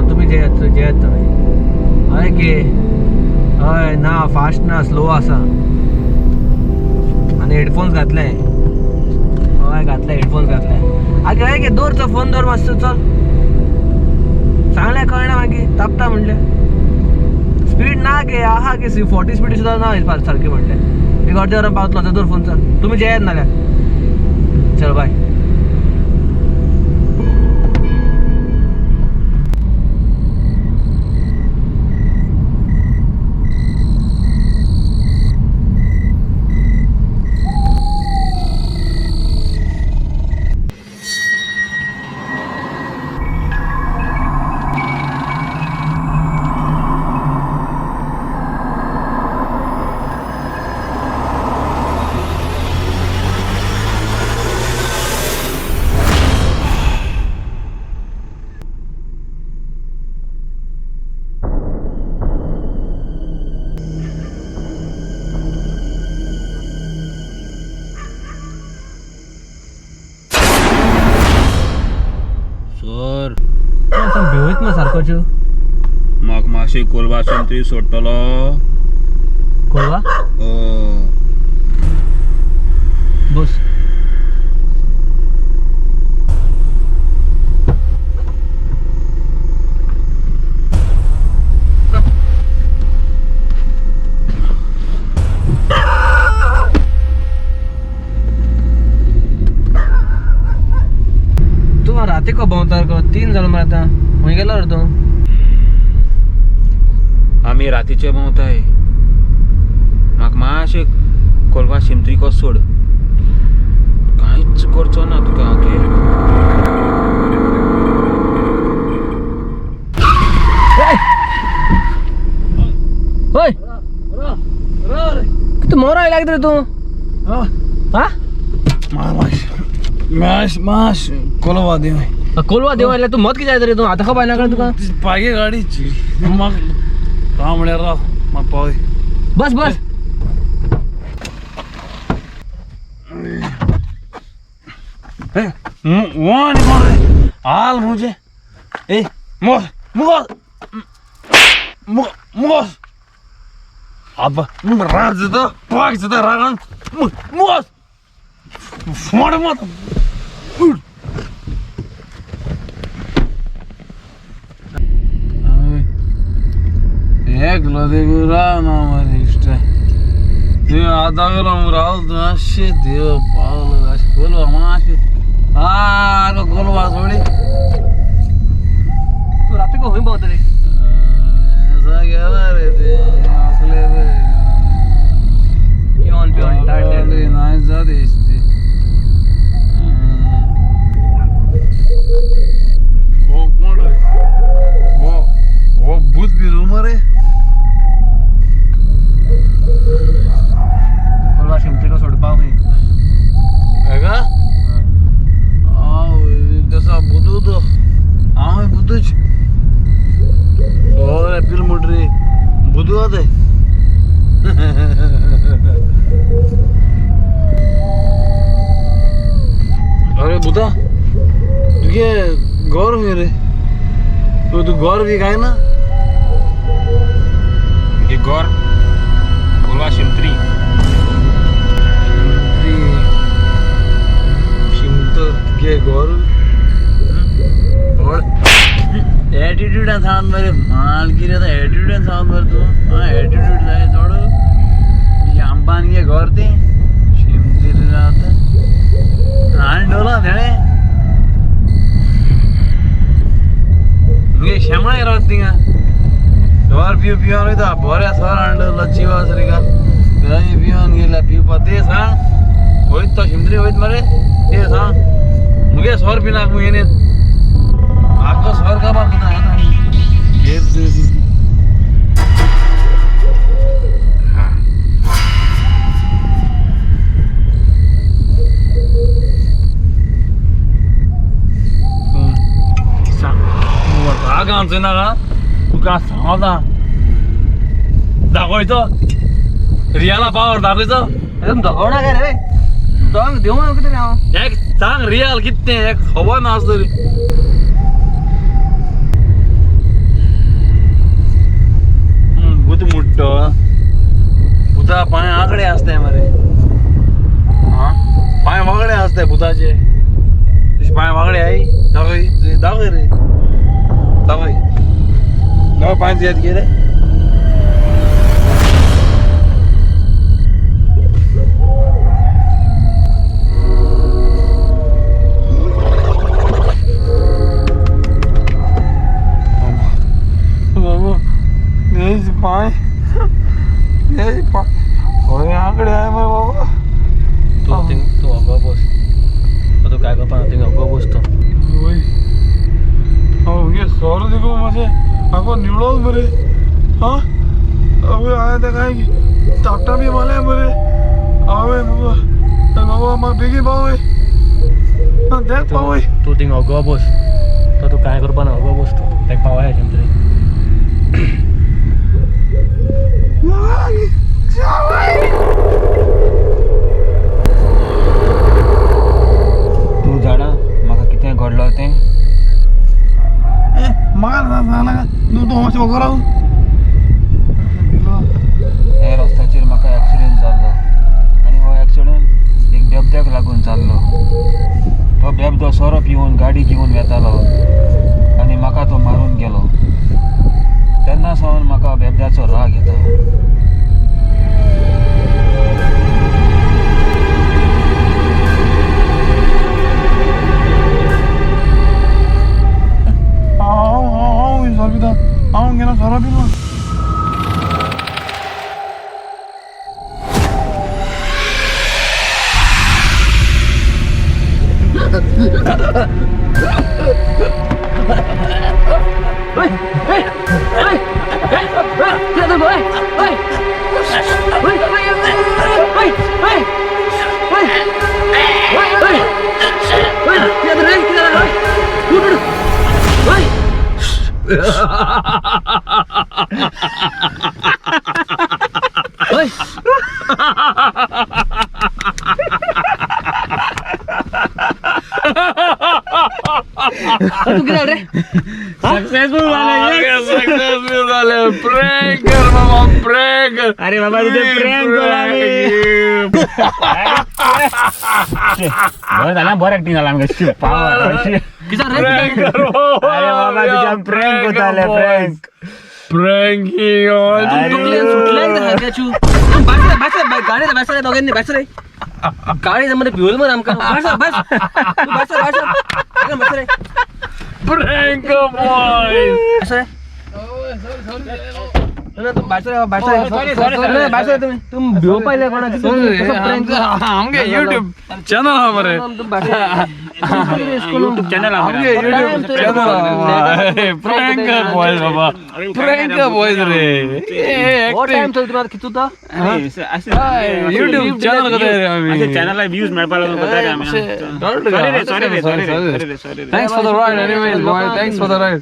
तुम्ही जे येत हय की हय ना फास्ट ना स्लो आसा आणि हेडफोन्स घातले हय घातले हेडफोन्स घातले आगे हय की दोरचो फोन दवर मातसो चल सांगलें कळना मागीर तापता म्हणले स्पीड ना गे आहा की 40 स्पीड सुद्धा ना सारखी म्हणले एक अर्दे वरान पावतलो आता दोर फोन चल तुम्ही जे येत नाल्यार चल बाय सारखो म्हाका मातशी कोलवासून तुवें सोडटलो कोलवा बस तू राती को भोंवतार को 3 जाल मरे आतां खंय गेलो रे तूं आमी रातीचे भोंवताय म्हाका मातशें कोलवा शिमतरी को सोड कांयच करचो ना तुका ओय तू मोर आयला कितें रे तूं हा माश कोलवा दे कोलवा देवायला तू मत किती जाय रे तू आता खबर ना तुका पागे गाडीची म्हाका रामल्यार राव म्हाका पावय बस बस वन मारे हाल मुझे ए मोस मोस मोस अब राज द पाग द रागन मोस फोड़ मत एक लदे गुरा ना मारे इष्ट ते आधा गरम राव तू असे देव पावलं असे बोलवा मासे हा ग गोलवा सोडी तू रात्री को होई बहुत रे ऐसा गेला रे ते असले रे पिऊन पिऊन टाळले नाही जात दिसते हो कोण रे वो भूत भी रूम रे कोलवा शिमतरी को सोड पाव है का जसा बुदू तो आम बुदूच और फिर मुडरी बुदू आते अरे बुदा तुझे गौर मेरे तू गौर भी काय ना ये गौर बोलवा शिमत्री के गौर और एटीट्यूड साउंड मेरे माल की रहता एटीट्यूड साउंड मेरे तू हाँ एटीट्यूड जाए थोड़ा ये अंबानी के गौर थे शिमती रहता हाँ डोला धड़े मुझे क्षमा ही रखती हैं डोर पियो पियो नहीं था बोरे सार अंडर लच्छी वासरी का ये पियो नहीं ला पियो पते सा होइत तो शिमती होइत मरे ये सा मुझे 100 रुपये नाक मुझे ने आपको 100 का बात बताया था ये कांचोय नाका तुका सांगता दाखयचो रियाला पावर दाखयचो एकदम धगवणार काय रे दोन देऊ मग किती हांव एक सांग रियल कितने एक खबर ना तरी भूत मुट्टो भूता पाय आकडे असते मरे हा पाय वागडे असते भूताचे तुझे पाय वागडे आई दाखय दाखय रे दाखय दाखय पाय येत गेले पाय पाय आकडे आहे मग बाबा तू अगो बस तू काय करता ते अगो बसतो ये सौर देखो मुझे आपको निवड़ो मरे हाँ अबे आया था काय की टाटा भी माले मरे आवे बाबा मग बेगी बावे देख पावे तू तिंग अगो बस तू काय करपा ना अगो बसतो ते पावाय तरी तू जाणा म्हाका कितें घडलो तें म्हाका सांगना तूं मातशें वगोर राव हे रस्त्याचेर म्हाका एक्सिडेंट जाल्लो आनी हो एक्सिडेंट एक बेबद्याक लागून जाल्लो तो बेबदो सोरो पिवन गाडी घेवन वेतालो आनी म्हाका तो मारून गेलो तेन्ना सावन म्हाका बेबद्याचो राग येता हांव गेला सोरो पिलो तू किती रे सक्सेसफुल झाले प्रँक कर बाबा प्रँक अरे बाबा तुझे प्रँक बरं ऍक्टिंग झाला आमच्या पावर किती रे अरे बाबा तुझ्या प्रँक होत आले प्रँक प्रँकिंग गाडी बसले दोघांनी बसले गाडी मध्ये भिवल मग आमका बस प्रँक बॉय तुम्ही भिव पाहिले आमगे यूट्यूब चॅनल हा मरे यूट्यूब चॅनल प्रँक बॉय बाबा प्रँक बॉय रे टाइम चल तुम्हाला किती होता यूट्यूब चॅनल करता रे आम्ही चॅनलला व्ह्यूज मिळपाला thanks for the ride anyways bye thanks for the ride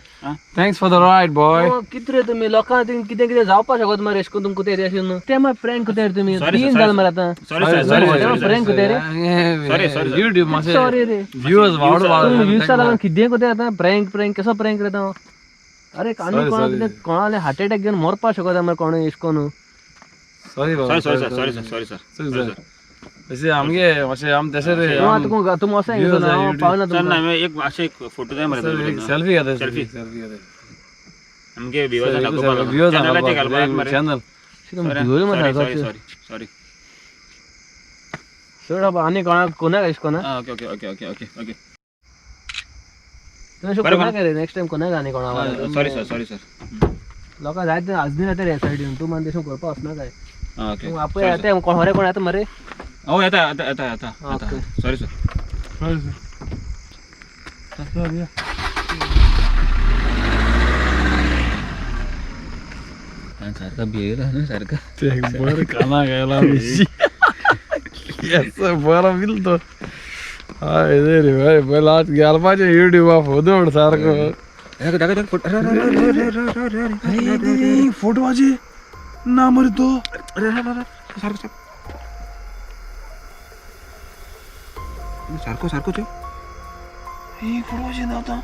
thanks for the ride bye किती रे तुम्ही लोकांना किती किती जावपा शकत मग रेस्को तुम कुठे रे असून ते मग फ्रँक होते रे तुम्ही तीन झालं मला आता फ्रँक होते रे यूट्यूब मासे सॉरी रे व्ह्यूअर्स वाढ व्ह्यूज चालला किती होते आता प्रँक कसं प्रँक रे तो अरे कानी कोणाला हार्ट अटॅक घेऊन मरपा शकत मग कोण इश्कोन सॉरी बाबा सॉरी असे आमगे असे आम तसे रे तुम असं पाहुणा चल एक असे एक फोटो दे मला सेल्फी घेता सेल्फी घेता आमगे व्ह्यूअर्स दाखव चॅनलला ते घालवा मरे चॅनल सॉरी सोड आणि कोणा इश्कोना okay okay okay okay okay okay तुम्ही कोणा करे नेक्स्ट टाइम कोणा गाणे कोणा सॉरी सर लोक जायचं आज दिन येते रे साईड येऊन तू मान देशो करपा असणार काय ओके आपण येते कोण हरे कोण येतं मरे ओ आता सॉरी सर सारखा बिहेवियर सारखा ते बरं काना गायला बरं बिल तो रे भाई पहिला आज गेला पाहिजे युट्यूब ऑफ होदोड सारखं फोटो वाजे ना मरे तो सारखं सारखं ते फोटो वाजे ना आता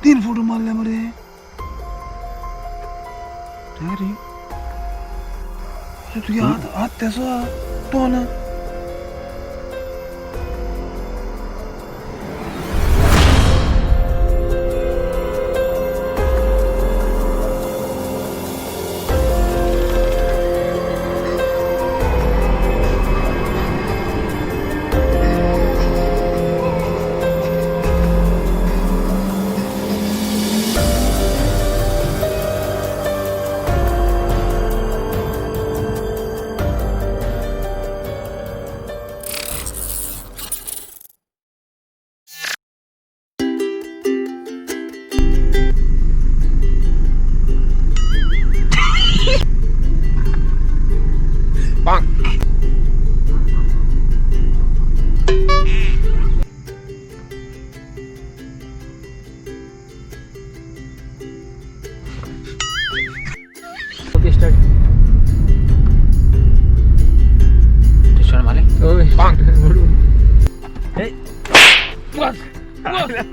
3 फोटो मारले मरे तुझ्या हात त्याचा तो ना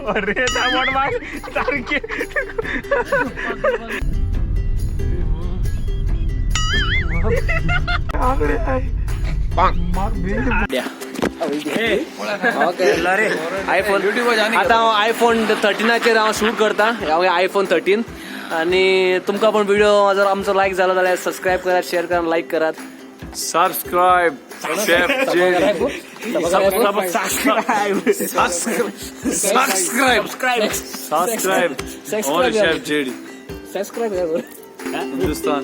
अरे दामोड बाग सारखे आयफोन आता आयफोन 13 हांव शूट करता आयफोन 13 आणि तुमकां पण व्हिडिओ जर आमचो लायक झाला जाल्यार सबस्क्राईब करात शेअर करात लाईक करात सबस्क्राइब सबस्क्राईब हिंदुस्तान